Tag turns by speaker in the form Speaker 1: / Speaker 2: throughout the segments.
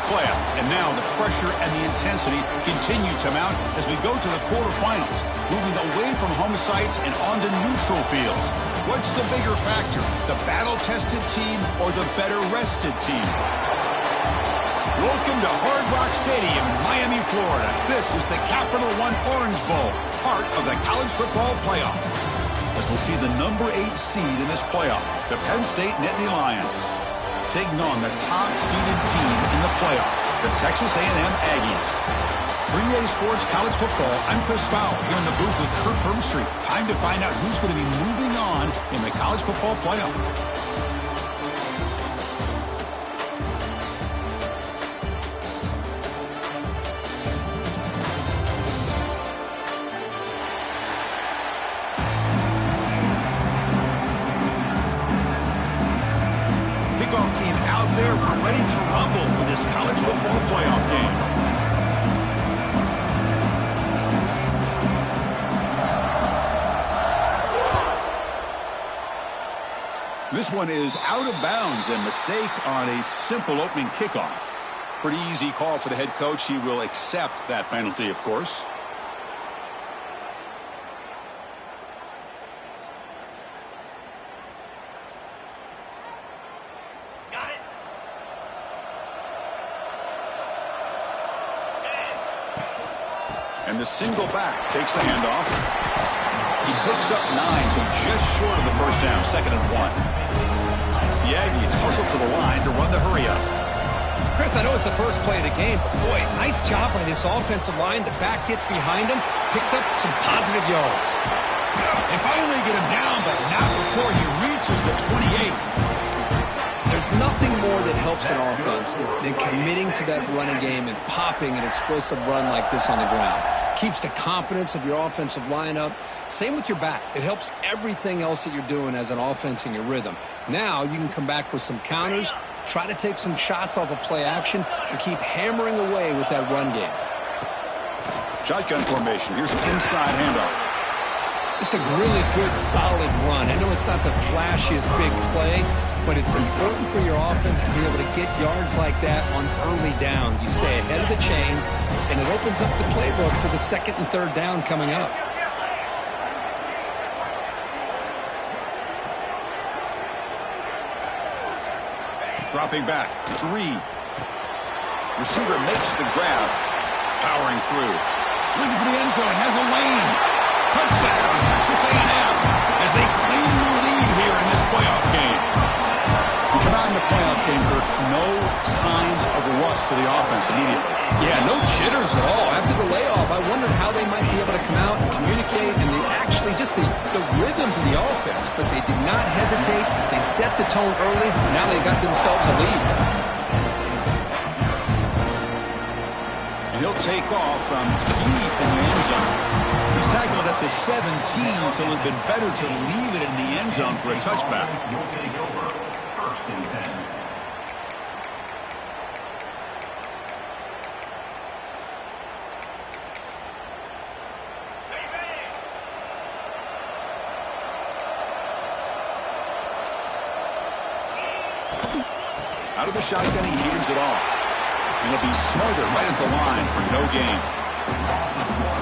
Speaker 1: playoff. And now the pressure and the intensity continue to mount as we go to the quarterfinals, moving away from home sites and onto neutral fields. What's the bigger factor, the battle-tested team or the better-rested team? Welcome to Hard Rock Stadium in Miami, Florida. This is the Capital One Orange Bowl, part of the college football playoff. As we'll see the number 8 seed in this playoff, the Penn State Nittany Lions, taking on the top-seeded team in the playoff, the Texas A&M Aggies. 3A Sports College Football, I'm Chris Fowler here in the booth with Kirk Herbstreit. Time to find out who's going to be moving on in the college football playoff. Kickoff team out there. We're ready to rumble for this college football playoff game. This one is out of bounds, and mistake on a simple opening kickoff. Pretty easy call for the head coach. He will accept that penalty, of course.
Speaker 2: Got it.
Speaker 1: And the single back takes the handoff. He picks up 9, so just short of the first down, 2nd and 1. The Aggies hustle to the line to run the hurry-up.
Speaker 3: Chris, I know it's the first play of the game, but boy, nice job by this offensive line. The back gets behind him, picks up some positive yards.
Speaker 1: They finally get him down, but not before he reaches the 28.
Speaker 3: There's nothing more that helps an offense than committing to that running game and popping an explosive run like this on the ground. Keeps the confidence of your offensive line up. Same with your back. It helps everything else that you're doing as an offense in your rhythm. Now you can come back with some counters, try to take some shots off of play action, and keep hammering away with that run game.
Speaker 1: Shotgun formation. Here's an inside handoff.
Speaker 3: It's a really good, solid run. I know it's not the flashiest big play, but it's important for your offense to be able to get yards like that on early downs. You stay ahead of the chains, and it opens up the playbook for the 2nd and 3rd down coming up.
Speaker 1: Dropping back. 3. Receiver makes the grab. Powering through. Looking for the end zone. Has a lane. Touchdown, Texas A&M, as they claim the lead here in this playoff game. We come out in the playoff game, Kirk, no signs of rust for the offense immediately.
Speaker 3: Yeah, no jitters at all. After the layoff, I wondered how they might be able to come out and communicate, and they actually just the rhythm to the offense, but they did not hesitate. They set the tone early. Now they got themselves a lead.
Speaker 1: And he'll take off from deep in the end zone. He's tackled at the 17, so it would have been better to leave it in the end zone for a touchback. Out of the shotgun, he hands it off. And he'll be smothered right at the line for no gain.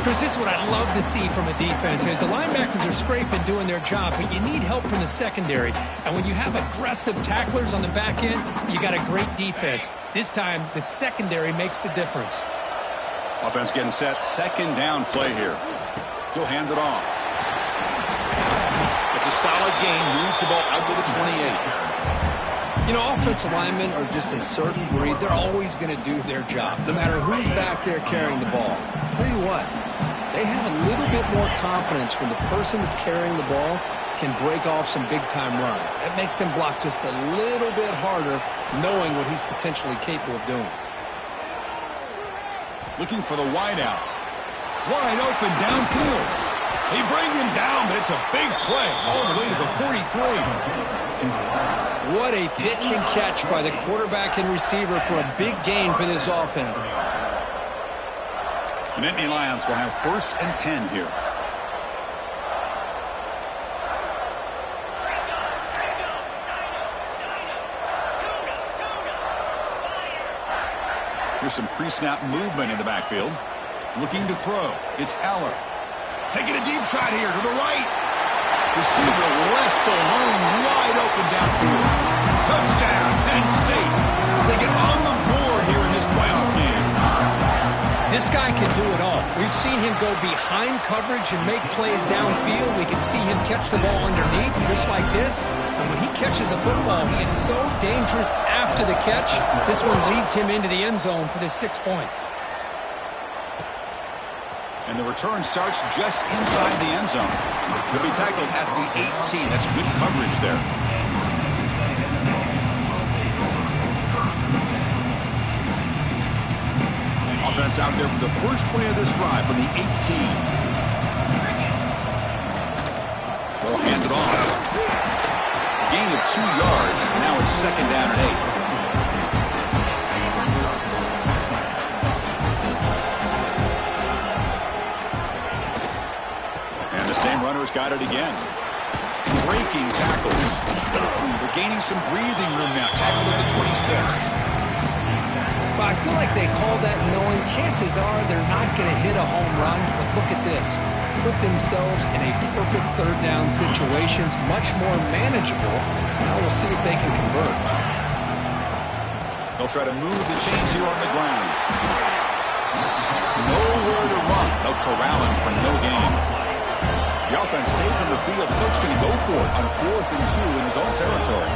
Speaker 2: Chris, this is what I love to see from a defense. Is the linebackers are scraping, doing their job, but you need help from the secondary. And when you have aggressive tacklers on the back end, you got a great defense. This time, the secondary makes the difference.
Speaker 1: Offense getting set. 2nd down play here. He'll hand it off. It's a solid gain. Moves the ball out to the 28.
Speaker 3: You know, offensive linemen are just a certain breed. They're always going to do their job, no matter who's back there carrying the ball. I'll tell you what, they have a little bit more confidence when the person that's carrying the ball can break off some big-time runs. That makes them block just a little bit harder, knowing what he's potentially capable of doing.
Speaker 1: Looking for the wideout. Wide open downfield. They bring him down, but it's a big play all the way to the 43.
Speaker 3: What a pitch and catch by the quarterback and receiver for a big gain for this offense.
Speaker 1: The Nittany Lions will have 1st and 10 here. Here's some pre-snap movement in the backfield. Looking to throw. It's Eller. Taking a deep shot here to the right. Receiver left alone, wide open downfield. Touchdown, Penn State, as they get on the board here in this playoff game.
Speaker 2: This guy can do it all. We've seen him go behind coverage and make plays downfield. We can see him catch the ball underneath, just like this. And when he catches a football, he is so dangerous after the catch. This one leads him into the end zone for the 6 points.
Speaker 1: And the return starts just inside the end zone. He'll be tackled at the 18. That's good coverage there. Offense out there for the first play of this drive from the 18. They'll hand it off. Gain of 2 yards. Now it's 2nd down and 8. And the same runner's got it again. Breaking tackles. They're gaining some breathing room now. Tackled at the 26.
Speaker 3: Well, I feel like they called that knowing chances are they're not going to hit a home run. But look at this. Put themselves in a perfect 3rd down situations, much more manageable. Now we'll see if they can convert.
Speaker 1: They'll try to move the chains here on the ground. Nowhere to run. They'll corral him for no gain. The offense stays on the field. The coach going to go for it on 4th and 2 in his own territory.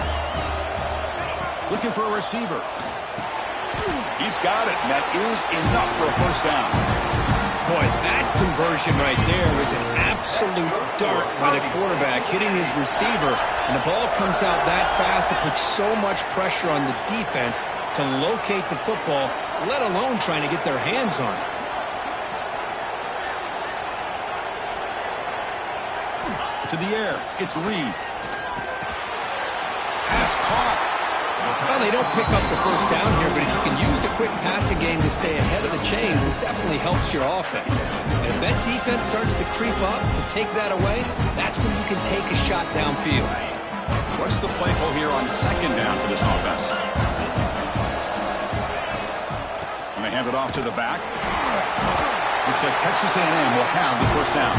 Speaker 1: Looking for a receiver. He's got it, and that is enough for a 1st down.
Speaker 2: Boy, that conversion right there was an absolute dart by the quarterback, hitting his receiver, and the ball comes out that fast to put so much pressure on the defense to locate the football, let alone trying to get their hands on it.
Speaker 1: To the air, it's Reed. Pass caught.
Speaker 2: Well, they don't pick up the 1st down here, but if you can use the quick passing game to stay ahead of the chains, it definitely helps your offense. And if that defense starts to creep up and take that away, that's when you can take a shot downfield.
Speaker 1: What's the play call here on 2nd down for this offense? And they hand it off to the back. Looks like Texas A&M will have the 1st down.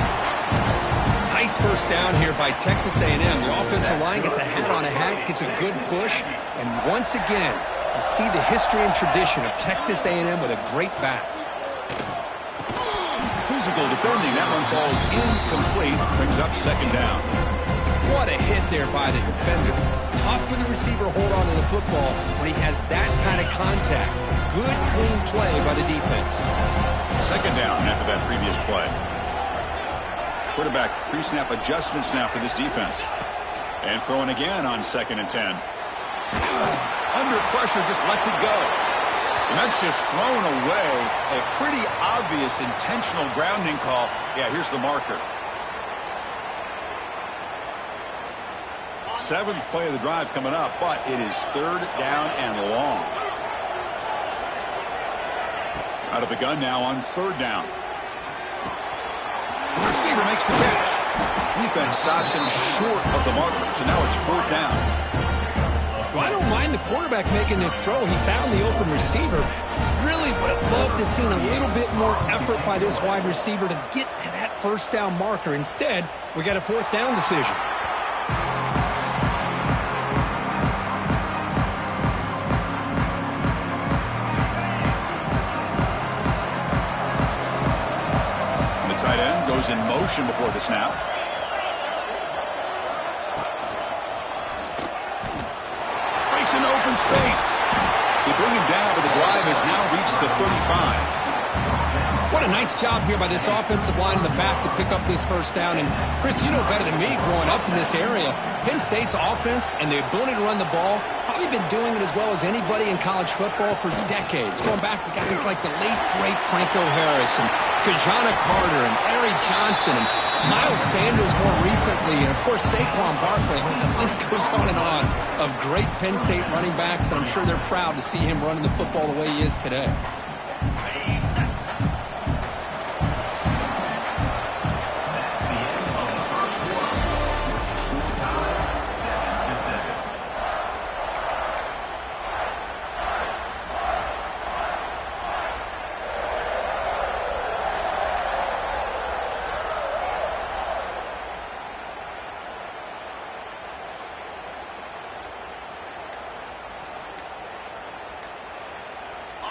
Speaker 2: Nice 1st down here by Texas A&M. The offensive line gets a hat on a hat, gets a good push, and once again, you see the history and tradition of Texas A&M with a great back.
Speaker 1: Physical defending. That one falls incomplete. Brings up 2nd down.
Speaker 2: What a hit there by the defender. Tough for the receiver to hold on to the football when he has that kind of contact. Good, clean play by the defense.
Speaker 1: 2nd down after that previous play. Quarterback pre-snap adjustments now for this defense. And throwing again on 2nd and 10. Under pressure, just lets it go. And that's just thrown away. A pretty obvious intentional grounding call. Yeah, here's the marker. 7th play of the drive coming up, but it is 3rd down and long. Out of the gun now on 3rd down. The receiver makes the catch. Defense stops him short of the marker, so now it's 4th down.
Speaker 2: Well, I don't mind the quarterback making this throw. He found the open receiver. Really would have loved to seen a little bit more effort by this wide receiver to get to that 1st down marker. Instead, we got a 4th down decision.
Speaker 1: Tight end goes in motion before the snap. Breaks an open space. They bring him down, but the drive has now reached the 35.
Speaker 2: What a nice job here by this offensive line in the back to pick up this 1st down. And, Chris, you know better than me growing up in this area, Penn State's offense and the ability to run the ball, probably been doing it as well as anybody in college football for decades, going back to guys like the late, great Franco Harris and Kajana Carter and Larry Johnson and Miles Sanders more recently, and, of course, Saquon Barkley. I mean, the list goes on and on of great Penn State running backs, and I'm sure they're proud to see him running the football the way he is today.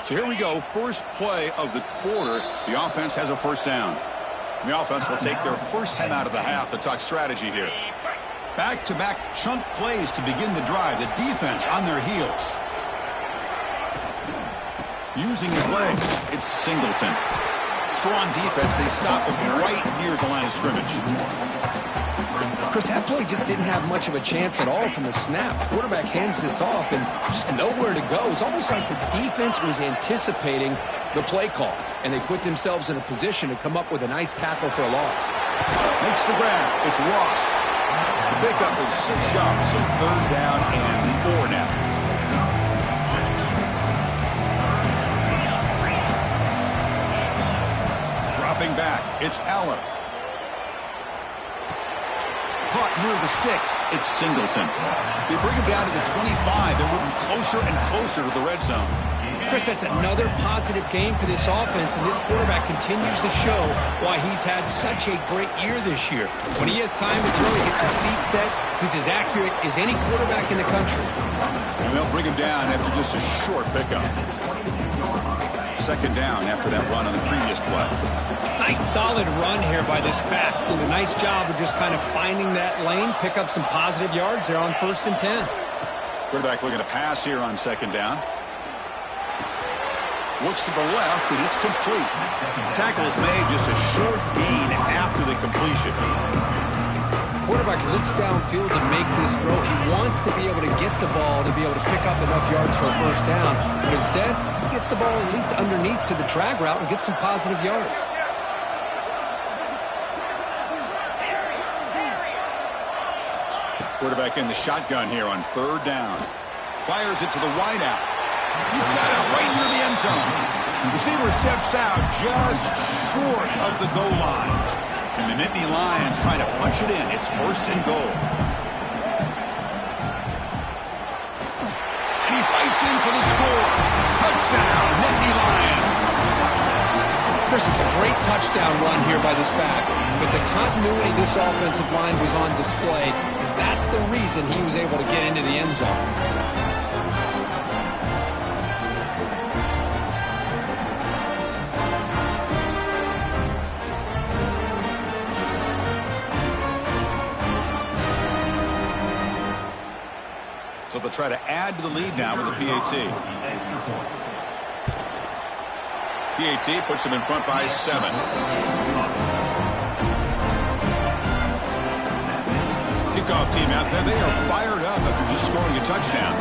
Speaker 1: So here we go, first play of the quarter. The offense has a first down. The offense will take their first time out of the half to talk strategy here. Back-to-back chunk plays to begin the drive. The defense on their heels. Using his legs, it's Singleton. Strong defense. They stop him right near the line of scrimmage.
Speaker 3: Chris, that play just didn't have much of a chance at all from the snap. Quarterback hands this off and just nowhere to go. It's almost like the defense was anticipating the play call, and they put themselves in a position to come up with a nice tackle for a loss.
Speaker 1: Makes the grab. It's Ross. The pickup is 6 yards, so third down and 4 now. Dropping back, it's Allen. Caught near the sticks, it's Singleton. They bring him down to the 25. They're moving closer and closer to the red zone.
Speaker 2: Chris, that's another positive game for this offense, and this quarterback continues to show why he's had such a great year this year. When he has time to throw, he gets his feet set. He's as accurate as any quarterback in the country.
Speaker 1: And they'll bring him down after just a short pickup. Second down after that run on the previous play.
Speaker 2: Nice solid run here by this back. Did a nice job of just kind of finding that lane, pick up some positive yards there on 1st and 10.
Speaker 1: Quarterback looking to pass here on second down. Looks to the left, and it's complete. Tackle is made, just a short gain after the completion.
Speaker 3: Quarterback looks downfield to make this throw. He wants to be able to get the ball to be able to pick up enough yards for a first down. But instead, he gets the ball at least underneath to the drag route and gets some positive yards.
Speaker 1: Quarterback in the shotgun here on third down. Fires it to the wideout. He's got it right near the end zone. Receiver steps out just short of the goal line. And the Nittany Lions trying to punch it in. It's 1st and goal. And he fights in for the score. Touchdown, Nittany Lions.
Speaker 3: Chris, it's a great touchdown run here by this back. But the continuity of this offensive line was on display. That's the reason he was able to get into the end zone.
Speaker 1: So they'll try to add to the lead now with the PAT. PAT puts them in front by 7. Kickoff team out there. They are fired up after just scoring a touchdown.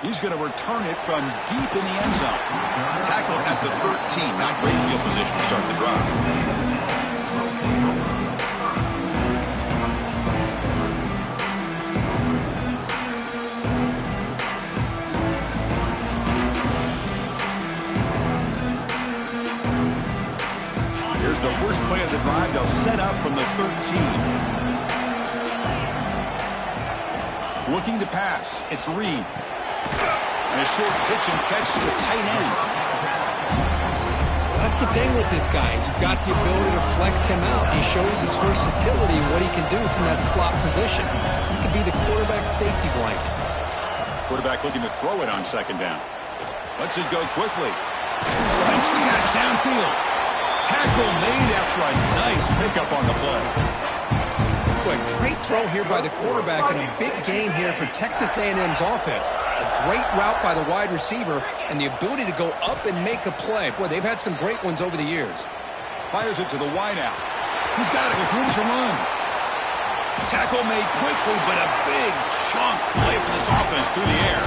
Speaker 1: He's going to return it from deep in the end zone. Tackle at the 13. Not great field position to start the drive. Here's the first play of the drive. They'll set up from the 13. Looking to pass. It's Reed. And a short pitch and catch to the tight end.
Speaker 3: That's the thing with this guy. You've got the ability to flex him out. He shows his versatility and what he can do from that slot position. He could be the quarterback safety blanket.
Speaker 1: Quarterback looking to throw it on second down. Lets it go quickly. Makes the catch downfield. Tackle made after a nice pickup on the play.
Speaker 3: A great throw here by the quarterback and a big gain here for Texas A&M's offense. A great route by the wide receiver and the ability to go up and make a play. Boy, they've had some great ones over the years.
Speaker 1: Fires it to the wideout. He's got it with room to run. Tackle made quickly, but a big chunk play for this offense through the air.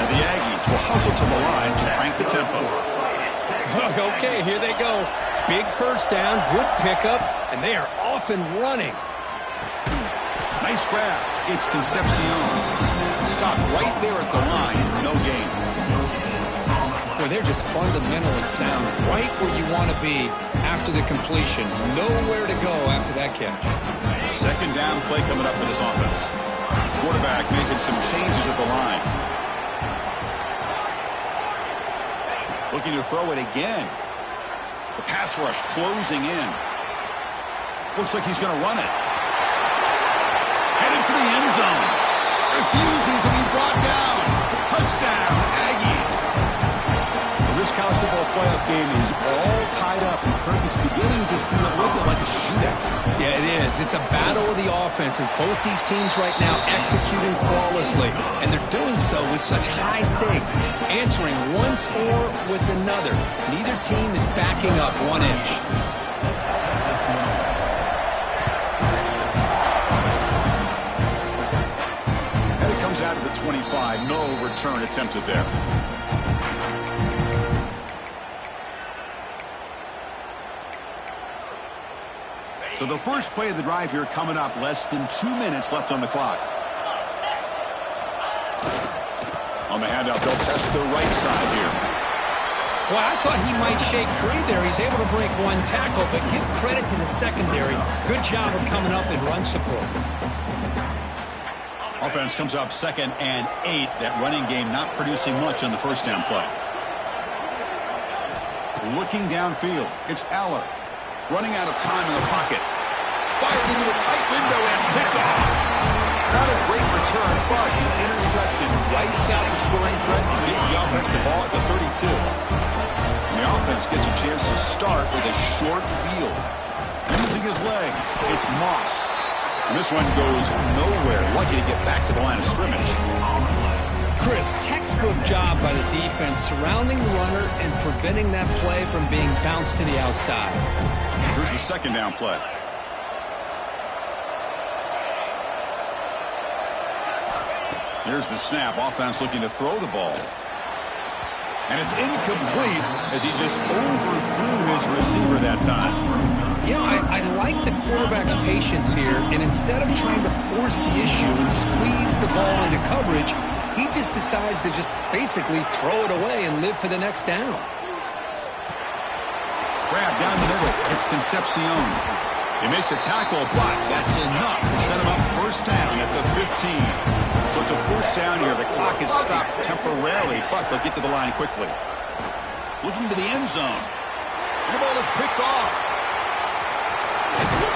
Speaker 1: And the Aggies will hustle to the line to crank the tempo.
Speaker 2: Okay, here they go. Big first down, good pickup, and they are off and running.
Speaker 1: Nice grab. It's Concepcion. Stopped right there at the line. No gain.
Speaker 3: Boy, they're just fundamentally sound. Right where you want to be after the completion. Nowhere to go after that catch.
Speaker 1: Second down play coming up for this offense. Quarterback making some changes at the line. Looking to throw it again. The pass rush closing in. Looks like he's going to run it. Heading for the end zone. Refusing to be brought down. Touchdown, Aggies. Well, this college football playoff game is all tied up, and Kirk, it's beginning to feel a little bit like a shootout.
Speaker 3: Yeah, it is. It's a battle of the offenses. Both these teams right now executing flawlessly, and they're doing so with such high stakes, answering one score with another. Neither team is backing up 1 inch.
Speaker 1: And it comes out to the 25. No return attempted there. So the first play of the drive here coming up, less than 2 minutes left on the clock. On the handout, they'll test the right side here.
Speaker 2: Well, I thought he might shake free there. He's able to break one tackle, but give credit to the secondary. Good job of coming up in run support.
Speaker 1: Offense comes up 2nd and 8. That running game not producing much on the first down play. Looking downfield, it's Aller. Running out of time in the pocket. Fired into a tight window and picked off. Not a great return, but the interception wipes out the scoring threat and gives the offense the ball at the 32. And the offense gets a chance to start with a short field. Using his legs, it's Moss. And this one goes nowhere. Lucky to get back to the line of scrimmage.
Speaker 2: Chris, textbook job by the defense surrounding the runner and preventing that play from being bounced to the outside.
Speaker 1: Here's the second down play. Here's the snap. Offense looking to throw the ball. And it's incomplete as he just overthrew his receiver that time.
Speaker 3: You know, I like the quarterback's patience here, and instead of trying to force the issue and squeeze the ball into coverage, he just decides to just basically throw it away and live for the next down.
Speaker 1: Grab down the middle. It's Concepcion. They make the tackle, but that's enough to set him up first down at the 15. So it's a first down here. The clock is stopped temporarily, but they'll get to the line quickly. Looking to the end zone. The ball is picked off.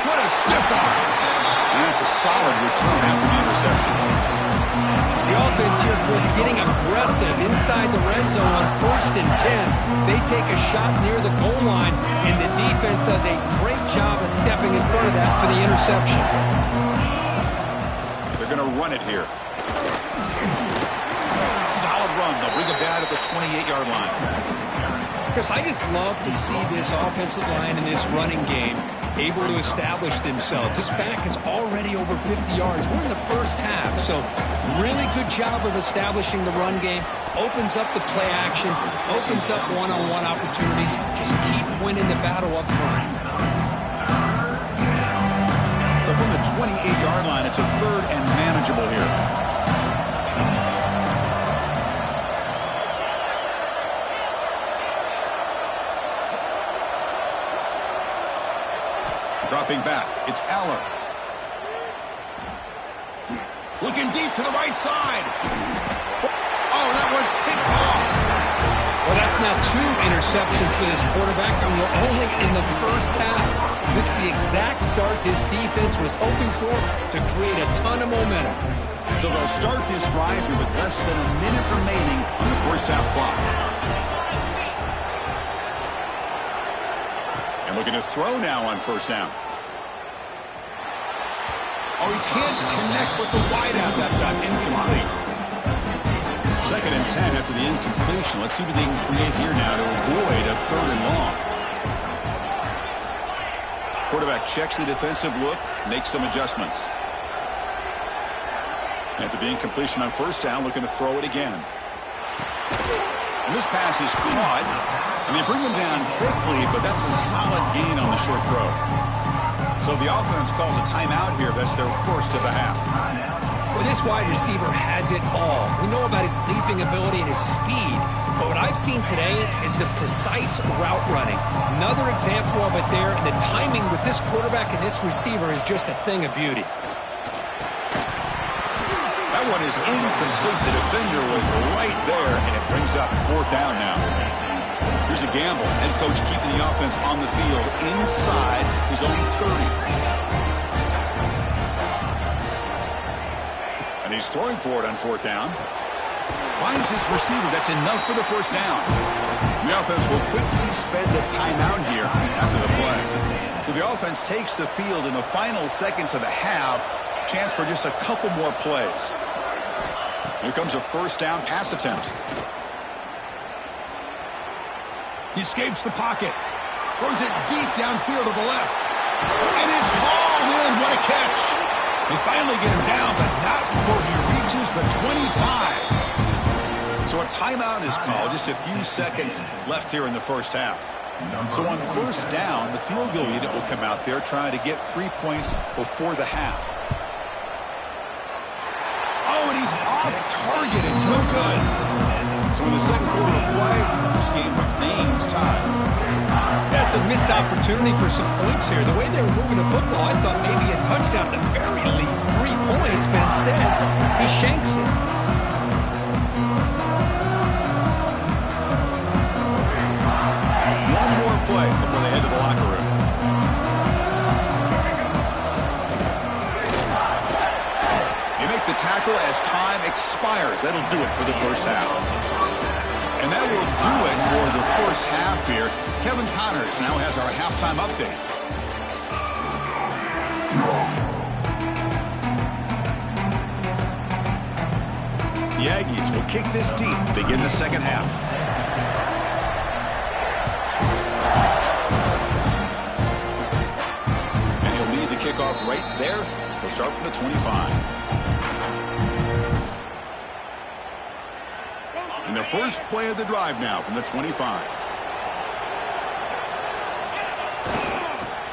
Speaker 1: What a stiff arm. And that's a solid return after the interception.
Speaker 2: The offense here, Chris, getting aggressive inside the red zone on 1st and 10. They take a shot near the goal line, and the defense does a great job of stepping in front of that for the interception.
Speaker 1: They're going to run it here. Solid run. They'll bring it down at the 28-yard line.
Speaker 2: Chris, I just love to see this offensive line in this running game able to establish themselves. This back is already over 50 yards. We're in the first half, so really good job of establishing the run game. Opens up the play action, opens up one-on-one opportunities. Just keep winning the battle up front.
Speaker 1: So from the 28-yard line, it's a 3rd and manageable here. Dropping back, it's Aller. Looking deep to the right side. Oh, that one's picked off.
Speaker 2: Well, that's now 2 interceptions for this quarterback, and we're only in the first half. This is the exact start this defense was hoping for to create a ton of momentum.
Speaker 1: So they'll start this drive here with less than a minute remaining on the first half clock. And looking to throw now on first down. Oh, he can't connect with the wideout that time. Incomplete. 2nd and 10 after the incompletion. Let's see what they can create here now to avoid a 3rd and long. Quarterback checks the defensive look, makes some adjustments. After the incompletion on first down, looking to throw it again. And this pass is caught, and they bring him down quickly, but that's a solid gain on the short throw. So the offense calls a timeout here. That's their first of the half.
Speaker 2: Well, this wide receiver has it all. We know about his leaping ability and his speed, but what I've seen today is the precise route running. Another example of it there, and the timing with this quarterback and this receiver is just a thing of beauty.
Speaker 1: That one is incomplete. The defender was right there, and it brings up 4th down now. Here's a gamble. Head coach keeping the offense on the field inside his own 30. And he's throwing for it on fourth down. Finds his receiver. That's enough for the first down. The offense will quickly spend a timeout here after the play. So the offense takes the field in the final seconds of the half. Chance for just a couple more plays. Here comes a first down pass attempt. He escapes the pocket. Throws it deep downfield to the left. And it's hauled in. What a catch. They finally get him down, but not before he reaches the 25. So a timeout is called. Just a few seconds left here in the first half. So on first down, the field goal unit will come out there trying to get 3 points before the half. Oh, and he's off target. It's no good. So in the second quarter of play, this game remains tied.
Speaker 2: That's a missed opportunity for some points here. The way they were moving the football, I thought maybe a touchdown at the very least, 3 points, but instead, he shanks it.
Speaker 1: One more play before they head to the locker room. You make the tackle as time expires. That'll do it for the first half. And that will do it for the first half here. Kevin Connors now has our halftime update. The Aggies will kick this deep, begin the second half. And he'll lead the kickoff right there. He'll start from the 25. And the first play of the drive now from the 25.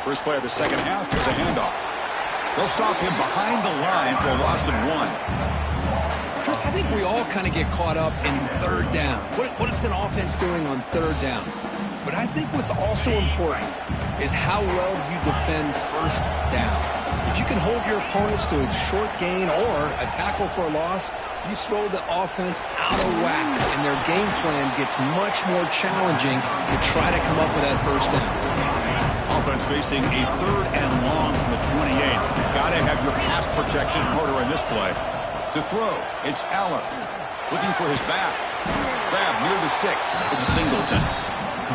Speaker 1: First play of the second half is a handoff. They'll stop him behind the line for a loss of 1.
Speaker 3: Chris, I think we all kind of get caught up in third down. What is an offense doing on third down? But I think what's also important is how well you defend first down. If you can hold your opponents to a short gain or a tackle for a loss, you throw the offense out of whack, and their game plan gets much more challenging to try to come up with that first down.
Speaker 1: Offense facing a third and long from the 28. Got to have your pass protection in order in this play. To throw, it's Allen. Looking for his back. Grab near the sticks. It's Singleton.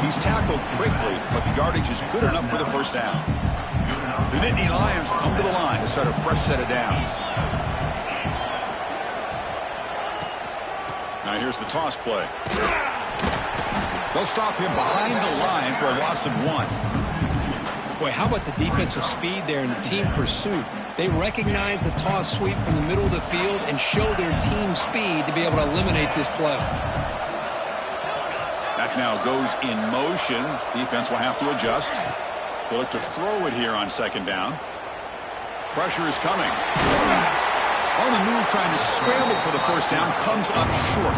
Speaker 1: He's tackled quickly, but the yardage is good enough for the first down. The Nittany Lions come to the line to start a fresh set of downs. Now here's the toss play. They'll stop him behind the line for a loss of 1.
Speaker 2: Boy, how about the defensive speed there in the team pursuit? They recognize the toss sweep from the middle of the field and show their team speed to be able to eliminate this play.
Speaker 1: That now goes in motion. Defense will have to adjust. They'll look to throw it here on second down. Pressure is coming. On the move, trying to scramble for the first down, comes up short.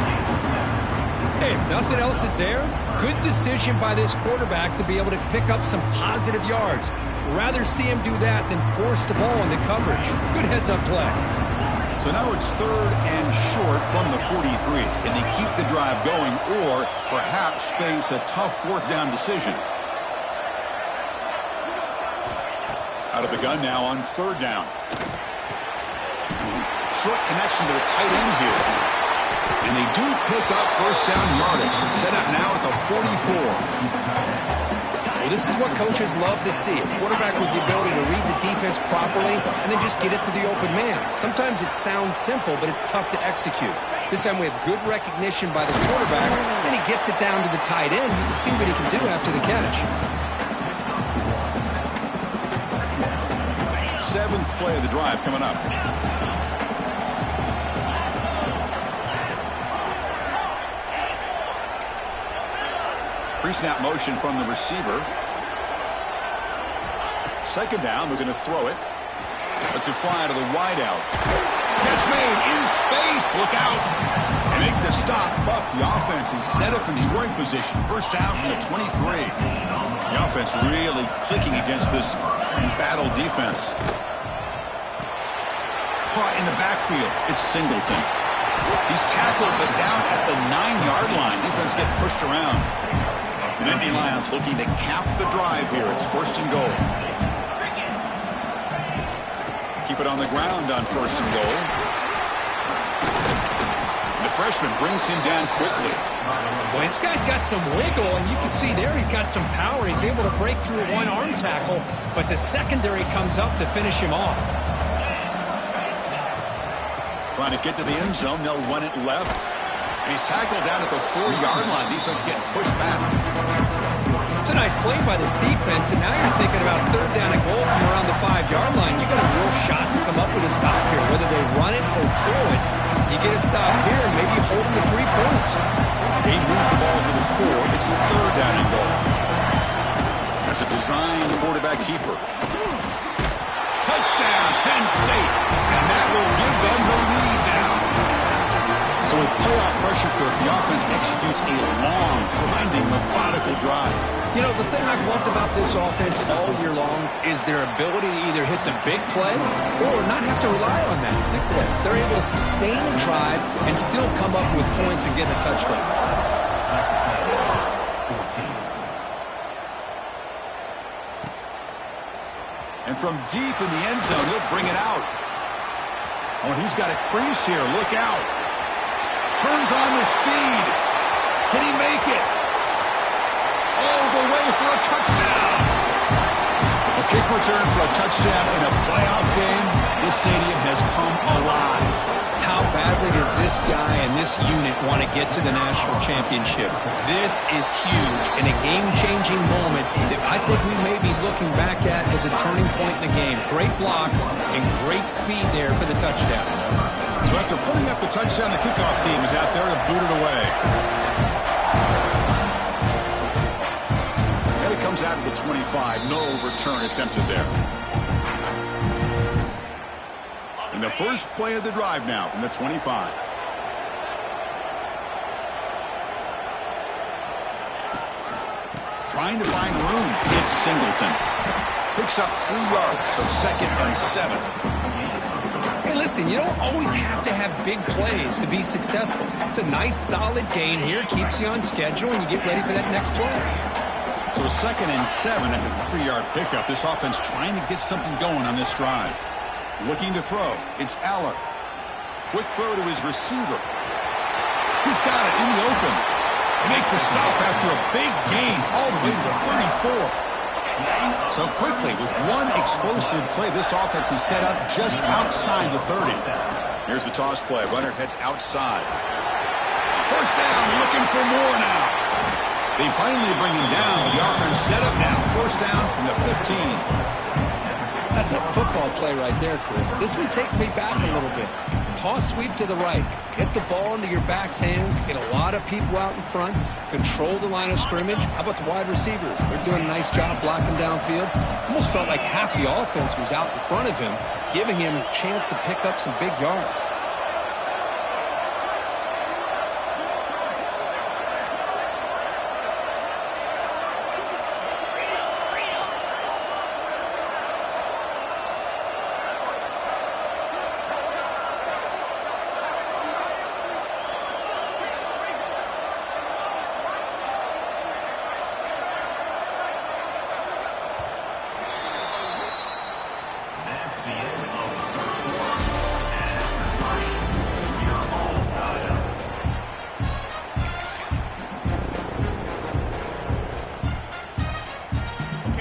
Speaker 2: Hey, if nothing else is there, good decision by this quarterback to be able to pick up some positive yards. Rather see him do that than force the ball into coverage. Good heads-up play.
Speaker 1: So now it's third and short from the 43. Can they keep the drive going or perhaps face a tough fourth down decision? Out of the gun now on third down. Short connection to the tight end here. And they do pick up first down yardage. Set up now at the 44.
Speaker 3: Well, this is what coaches love to see. A quarterback with the ability to read the defense properly and then just get it to the open man. Sometimes it sounds simple, but it's tough to execute. This time we have good recognition by the quarterback, and he gets it down to the tight end. You can see what he can do after the catch.
Speaker 1: Seventh play of the drive coming up. Pre-snap motion from the receiver. Second down, we're going to throw it. Let's it fly to the wideout. Catch made in space. Look out. Make the stop, but the offense is set up in scoring position. First down from the 23. The offense really clicking against this battle defense. Caught in the backfield. It's Singleton. He's tackled, but down at the 9-yard line. Defense getting pushed around. The Nittany Lions looking to cap the drive here. It's first and goal. Keep it on the ground on first and goal. freshman brings him down quickly.
Speaker 2: Well, this guy's got some wiggle, and you can see there he's got some power. He's able to break through one arm tackle, but the secondary comes up to finish him off.
Speaker 1: Trying to get to the end zone. They'll run it left. And he's tackled down at the 4-yard line. Defense getting pushed back.
Speaker 2: It's a nice play by this defense, and now you're thinking about third down and goal from around the 5-yard line. You got a real shot to come up with a stop here. Whether they run it or throw it, you get a stop here and maybe hold them to 3 points.
Speaker 1: He moves the ball to the 4. It's third down and goal. That's a designed quarterback keeper. Touchdown, Penn State. And that will give them the lead now. So with playoff pressure, Kirk, the offense executes a long, grinding, methodical drive.
Speaker 3: You know, the thing I've loved about this offense all year long is their ability to either hit the big play or not have to rely on that. Like this. They're able to sustain a drive and still come up with points and get a touchdown.
Speaker 1: And from deep in the end zone, he'll bring it out. Oh, he's got a crease here. Look out. Turns on the speed. Can he make it? All the way for a touchdown. A kick return for a touchdown in a playoff game. This stadium has come alive.
Speaker 3: How badly does this guy and this unit want to get to the national championship? This is huge and a game-changing moment that I think we may be looking back at as a turning point in the game. Great blocks and great speed there for the touchdown.
Speaker 1: So after putting up the touchdown, the kickoff team is out there to boot it away. And it comes out of the 25. No return attempted there. And the first play of the drive now from the 25. Trying to find room. It's Singleton. Picks up 3 yards, so 2nd and 7.
Speaker 2: Hey, listen, you don't always have to have big plays to be successful. It's a nice, solid gain here. Keeps you on schedule, and you get ready for that next play.
Speaker 1: So 2nd and 7 after the 3-yard pickup. This offense trying to get something going on this drive. Looking to throw. It's Aller. Quick throw to his receiver. He's got it in the open. They make the stop after a big gain all the way to the 34. So quickly, with one explosive play, this offense is set up just outside the 30. Here's the toss play. Runner heads outside. First down, looking for more now. They finally bring him down, but the offense set up now. First down from the 15.
Speaker 3: That's a football play right there, Chris. This one takes me back a little bit. Toss sweep to the right. Get the ball into your back's hands. Get a lot of people out in front. Control the line of scrimmage. How about the wide receivers? They're doing a nice job blocking downfield. Almost felt like half the offense was out in front of him, giving him a chance to pick up some big yards.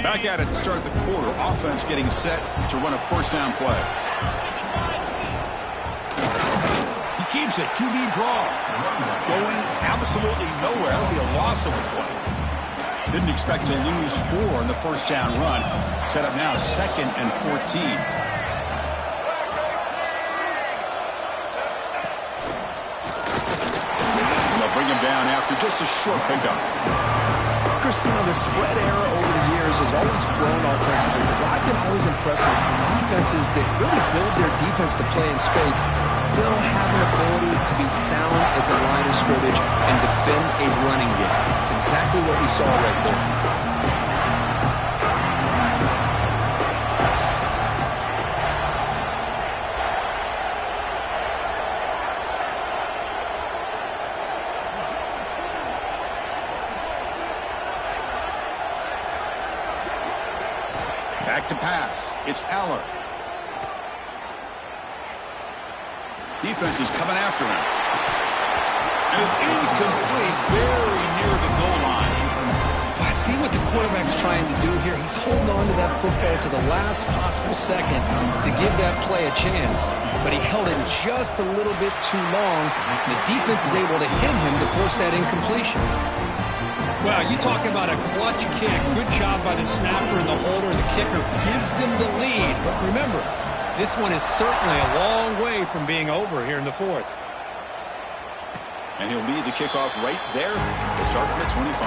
Speaker 1: Back at it to start the quarter. Offense getting set to run a first down play. He keeps it. QB draw. Going absolutely nowhere. That'll be a loss of a play. Didn't expect to lose 4 in the first down run. Set up now 2nd and 14. And they'll bring him down after just a short pickup.
Speaker 3: Christina, the spread era over the years has always grown offensively. But I've been always impressed with defenses that really build their defense to play in space, still have an ability to be sound at the line of scrimmage and defend a running game. It's exactly what we saw right there.
Speaker 1: Back to pass. It's Aller. Defense is coming after him. And it's incomplete, very near the goal line.
Speaker 3: I see what the quarterback's trying to do here. He's holding on to that football to the last possible second to give that play a chance. But he held it just a little bit too long. The defense is able to hit him to force that incompletion.
Speaker 2: Well, you talk about a clutch kick. Good job by the snapper and the holder. The kicker gives them the lead. But remember, this one is certainly a long way from being over here in the fourth.
Speaker 1: And he'll lead the kickoff right there to start from the 25.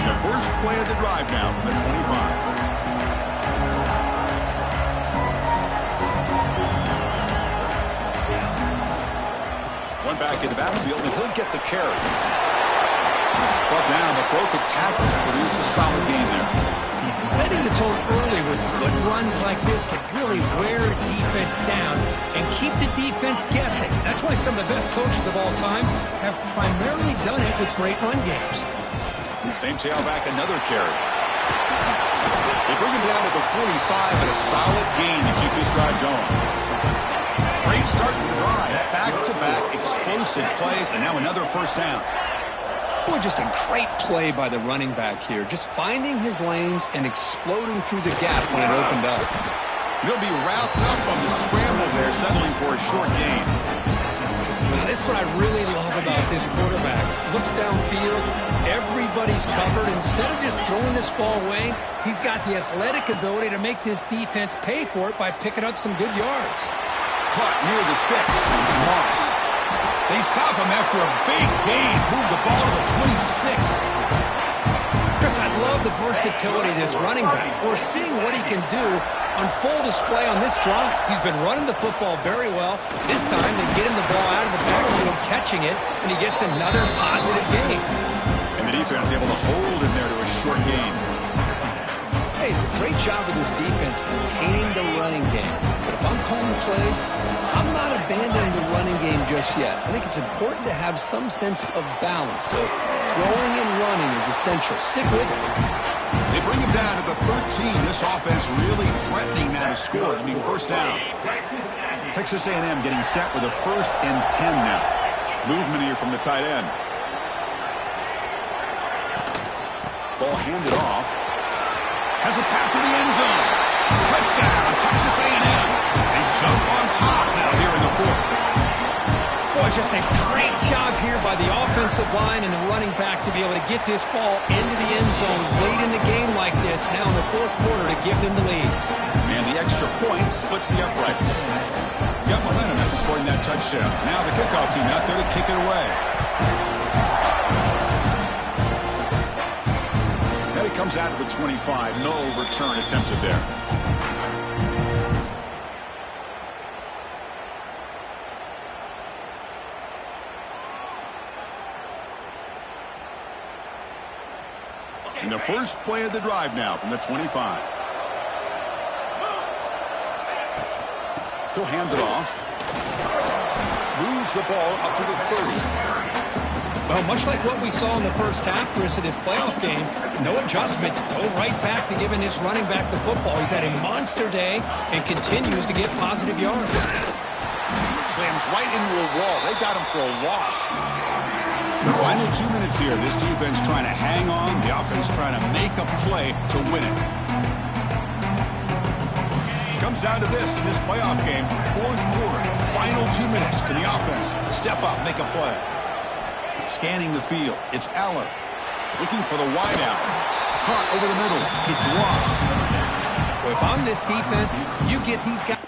Speaker 1: The first play of the drive now from the 25. One back in the backfield, and he'll get the carry. Brought down, but broke a tackle to produce a solid gain there.
Speaker 2: Setting the tone early with good runs like this can really wear a defense down and keep the defense guessing. That's why some of the best coaches of all time have primarily done it with great run games.
Speaker 1: Same tailback, another carry. They bring him down to the 45 and a solid gain to keep this drive going. Great start to the drive. Back-to-back explosive plays, and now another first down.
Speaker 3: Boy, just a great play by the running back here. Just finding his lanes and exploding through the gap when it opened up.
Speaker 1: He'll be wrapped up on the scramble there, settling for a short gain.
Speaker 2: That's what I really love about this quarterback. Looks downfield, everybody's covered. Instead of just throwing this ball away, he's got the athletic ability to make this defense pay for it by picking up some good yards.
Speaker 1: Caught near the sticks. It's Moss. They stop him after a big gain. Move the ball to the 26.
Speaker 2: Chris, I love the versatility of this running back. We're seeing what he can do on full display on this drive. He's been running the football very well. This time they get him the ball out of the backfield, catching it, and he gets another positive gain.
Speaker 1: And the defense able to hold him there to a short gain.
Speaker 3: Hey, it's a great job of this defense containing the running game. But if I'm calling the plays, I'm not abandoning the running game just yet. I think it's important to have some sense of balance. So throwing and running is essential. Stick with it.
Speaker 1: They bring him down to the 13. This offense really threatening now to score. It'll be first down. Texas A&M getting set with a 1st and 10 now. Movement here from the tight end. Ball handed off. Has a path to the end zone. Touchdown, Texas A&M. They jump on top now here in the fourth.
Speaker 2: Boy, just a great job here by the offensive line and the running back to be able to get this ball into the end zone late in the game like this, now in the fourth quarter, to give them the lead.
Speaker 1: And the extra point splits the uprights. Got momentum after scoring that touchdown. Now the kickoff team out there to kick it away. And it comes out of the 25. No return attempted there. And the first play of the drive now from the 25. He'll hand it off. Moves the ball up to the 30.
Speaker 2: Well, much like what we saw in the first half, Chris, of this playoff game, no adjustments. Go right back to giving this running back the football. He's had a monster day and continues to get positive yards.
Speaker 1: Slams right into a wall. They got him for a loss. The final 2 minutes here. This defense trying to hang on. The offense trying to make a play to win it. Comes down to this in this playoff game. Fourth quarter. Final 2 minutes. Can the offense step up, make a play? Scanning the field. It's Allen. Looking for the wideout. Caught over the middle. It's Ross.
Speaker 2: Well, if I'm this defense, you get these guys.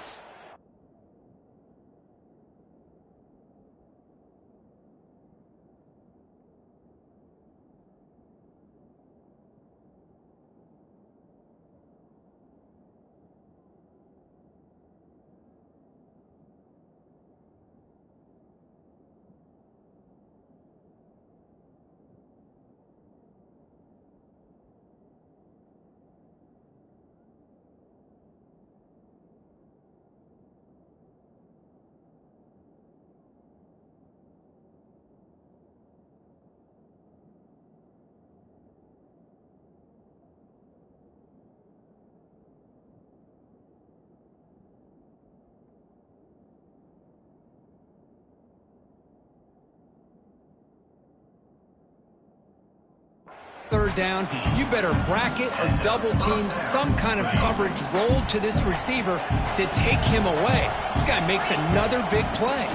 Speaker 2: third down, you better bracket or double team some kind of coverage rolled to this receiver to take him away. This guy makes another big play.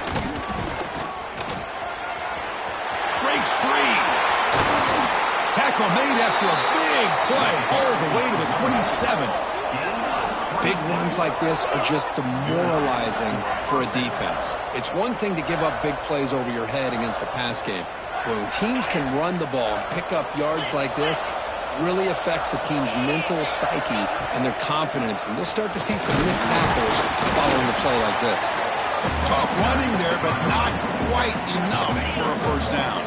Speaker 1: Breaks free. Tackle made after a big play all the way to the 27.
Speaker 3: Big runs like this are just demoralizing for a defense. It's one thing to give up big plays over your head against the pass game. When teams can run the ball and pick up yards like this, it really affects the team's mental psyche and their confidence. And you'll start to see some missed tackles following a play like this.
Speaker 1: Tough running there, but not quite enough for a first down.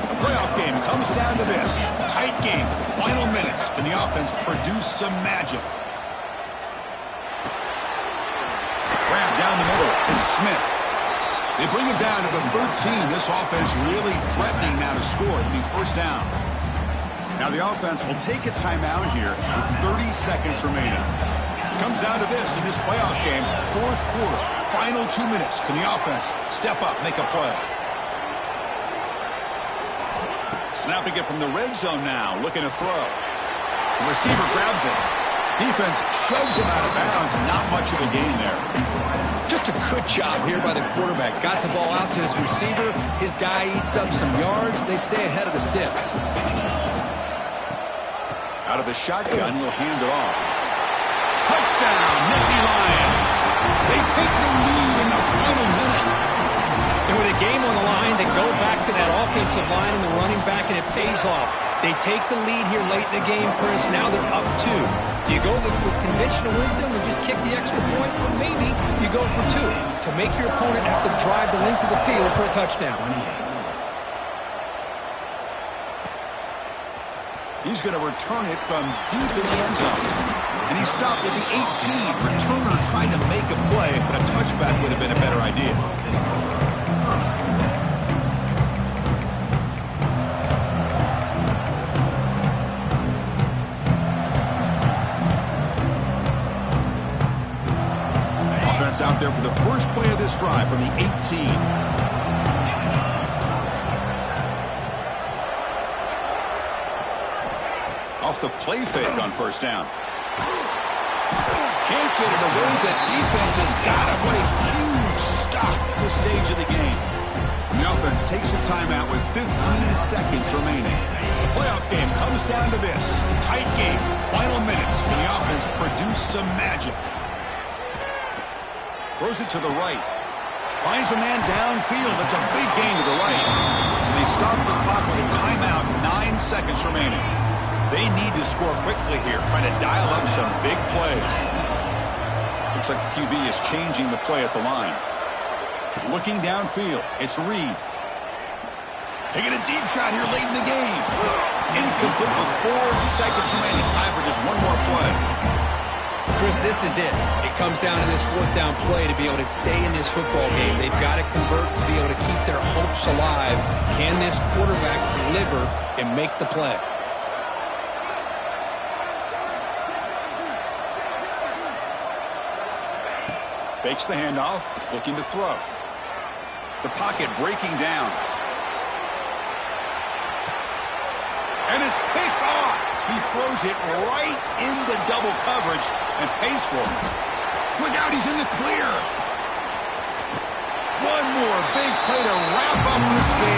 Speaker 1: The playoff game comes down to this. Tight game, final minutes. Can the offense produce some magic? Grab down the middle. It's Smith. They bring him down to the 13. This offense really threatening now to score. It'll be first down. Now the offense will take a timeout here with 30 seconds remaining. Comes down to this in this playoff game. Fourth quarter. Final 2 minutes. Can the offense step up, make a play? Snapping it from the red zone now. Looking to throw. The receiver grabs it. Defense shoves him out of bounds. Not much of a gain there.
Speaker 3: Just a good job here by the quarterback. Got the ball out to his receiver. His guy eats up some yards. They stay ahead of the sticks.
Speaker 1: Out of the shotgun, he'll hand it off. Touchdown, Nittany Lions. They take the lead in the final minute.
Speaker 2: And with a game on the line, they go back to that offensive line and the running back, and it pays off. They take the lead here late in the game, Chris. Now they're up 2. Do you go with conventional wisdom and just kick the extra point? Or maybe you go for 2 to make your opponent have to drive the length of the field for a touchdown.
Speaker 1: He's going to return it from deep in the end zone. And he stopped with the 18. Returner trying to make a play, but a touchback would have been a better idea. Offense out there for the first play of this drive from the 18. Off the play fake on first down. Can't get it away. The defense has got to put a huge stop at this stage of the game. And the offense takes a timeout with 15 seconds remaining. The playoff game comes down to this. Tight game. Final minutes. Can the offense produce some magic? Throws it to the right. Finds a man downfield. That's a big gain to the right. And they stop the clock with a timeout. 9 seconds remaining. They need to score quickly here, trying to dial up some big plays. Looks like the QB is changing the play at the line. Looking downfield, it's Reed. Taking a deep shot here late in the game. Incomplete with 4 seconds remaining. Time for just one more play.
Speaker 3: Chris, this is it. It comes down to this fourth down play to be able to stay in this football game. They've got to convert to be able to keep their hopes alive. Can this quarterback deliver and make the play?
Speaker 1: Fakes the handoff, looking to throw. The pocket breaking down. And it's picked off. He throws it right into double coverage and pays for it. Look out, he's in the clear. One more big play to wrap up this game.